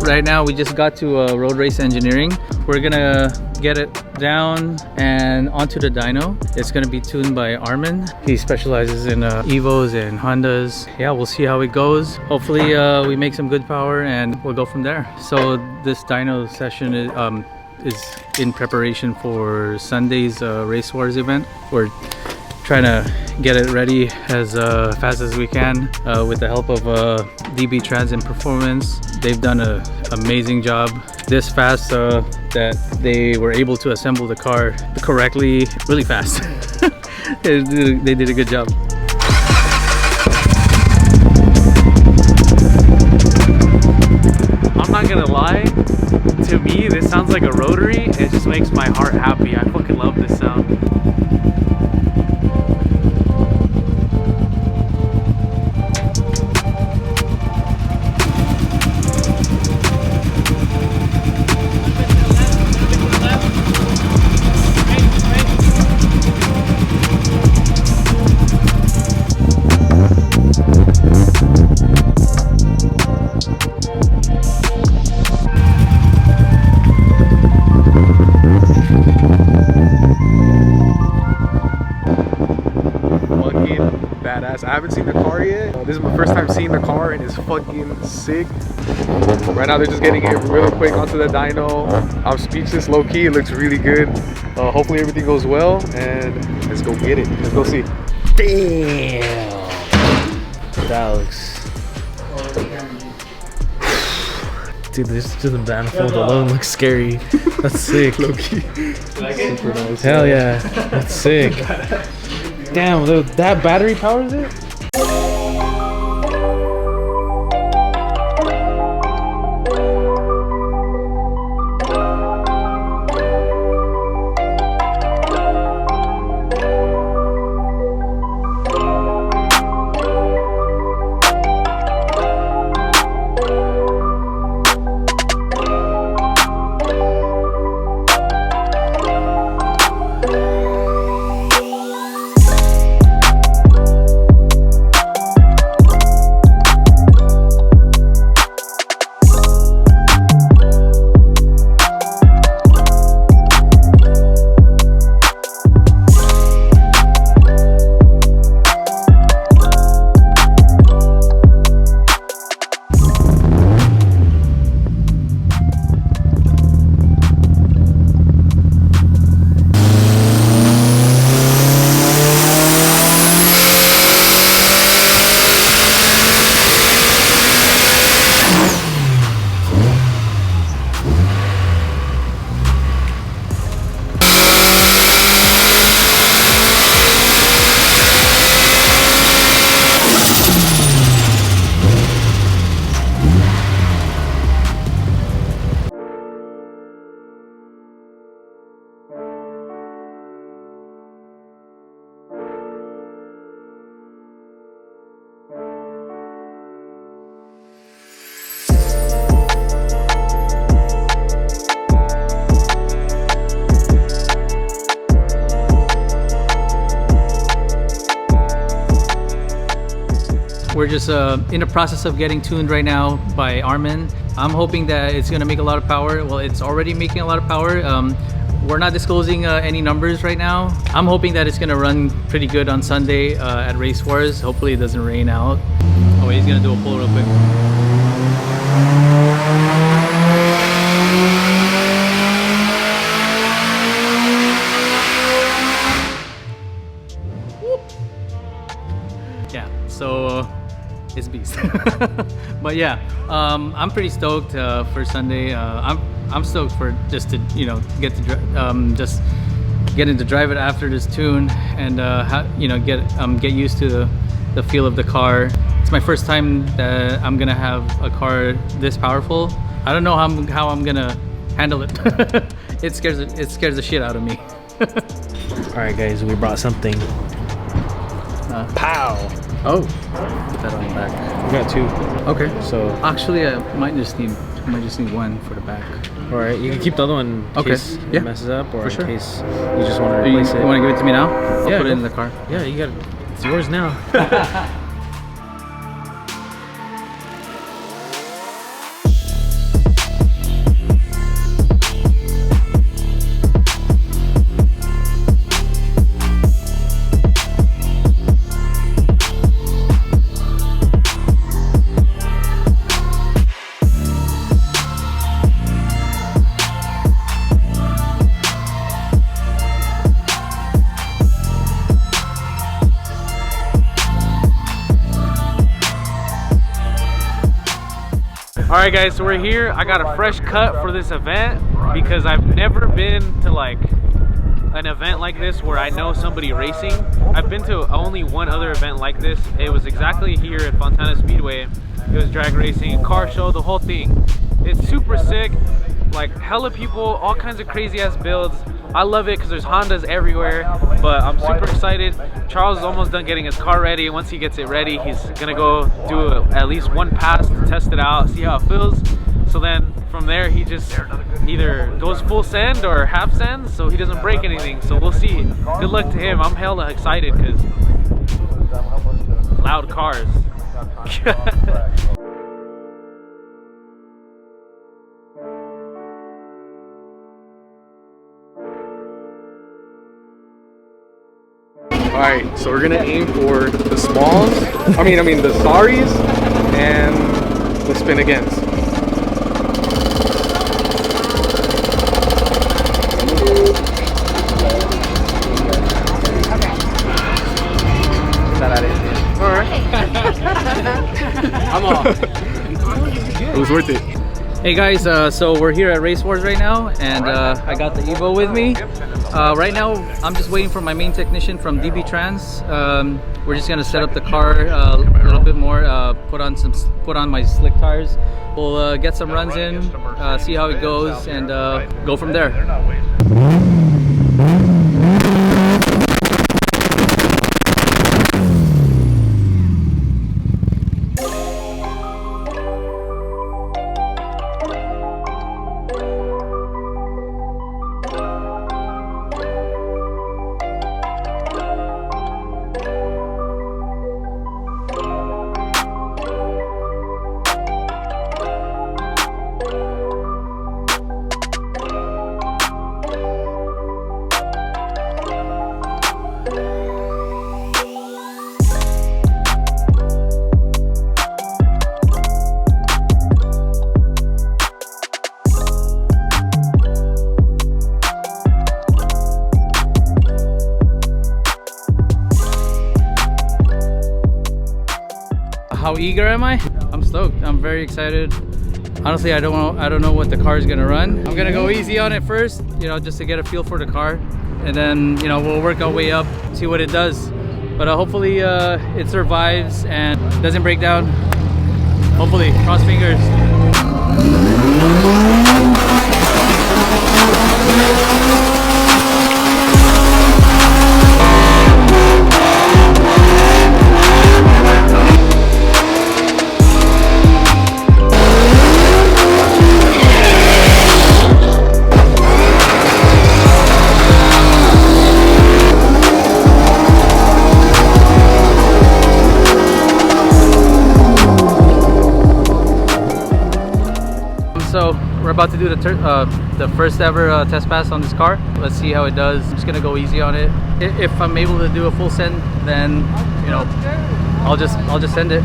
right now we just got to road race engineering. We're gonna get it down and onto the dyno. It's gonna be tuned by Armin. He specializes in Evos and Hondas. Yeah, we'll see how it goes. Hopefully we make some good power and we'll go from there. So this dyno session is in preparation for Sunday's Race Wars event. We're trying to get it ready as fast as we can with the help of DB Trans and Performance. They've done an amazing job this fast that they were able to assemble the car correctly really fast. They did a good job. I'm not gonna lie, to me this sounds like a rotary. It just makes my heart happy. I fucking love this sound. Badass. I haven't seen the car yet. This is my first time seeing the car and it's fucking sick. Right now they're just getting it real quick onto the dyno. I'm speechless, low key. It looks really good. Hopefully everything goes well and let's go get it. Let's go see. Damn. That looks... Dude, just the manifold alone looks scary. That's sick. Low key. Super nice. Hell yeah. That's sick. Damn, that battery powers it? We're just in the process of getting tuned right now by Armin. I'm hoping that it's gonna make a lot of power. Well, it's already making a lot of power. We're not disclosing any numbers right now. I'm hoping that it's gonna run pretty good on Sunday at Race Wars. Hopefully it doesn't rain out. Oh wait, he's gonna do a pull real quick. Yeah, so it's beast. But yeah, I'm pretty stoked for Sunday. I'm stoked for just to get to just getting to drive it after this tune and get used to the feel of the car. It's my first time that I'm gonna have a car this powerful. I don't know how I'm gonna handle it. It scares the shit out of me. All right, guys, we brought something. Pow! Oh, put that on the back. We got two. Okay. So actually, I might just need one for the back. All right, you can keep the other one in case it messes up, or in case you just want to replace it. You want to give it to me now? I'll put it in the car. Yeah, you got it. It's yours now. Alright guys, so we're here. I got a fresh cut for this event because I've never been to like an event like this where I know somebody racing. I've been to only one other event like this. It was exactly here at Fontana Speedway. It was drag racing, car show, the whole thing. It's super sick, like hella people, all kinds of crazy ass builds. I love it because there's Hondas everywhere, but I'm super excited. Charles is almost done getting his car ready. Once he gets it ready, he's gonna go do at least one pass to test it out, see how it feels. So then from there, he just either goes full send or half send, so he doesn't break anything. So we'll see. Good luck to him. I'm hella excited because loud cars. Alright, so we're gonna aim for the smalls, I mean the sorries and the spin against. I'm off. It was worth it. Hey guys, so we're here at Race Wars right now, and I got the Evo with me. Right now, I'm just waiting for my main technician from DB Trans. We're just gonna set up the car a little bit more, put on my slick tires. We'll get some runs in, see how it goes, and go from there. How eager am I? I'm stoked. I'm very excited. Honestly, I don't know what the car is gonna run. I'm gonna go easy on it first, you know, just to get a feel for the car, and then, you know, we'll work our way up, see what it does. But hopefully it survives and doesn't break down. Hopefully, cross fingers. So we're about to do the first ever test pass on this car. Let's see how it does. I'm just gonna go easy on it. If I'm able to do a full send, then, you know, I'll just send it.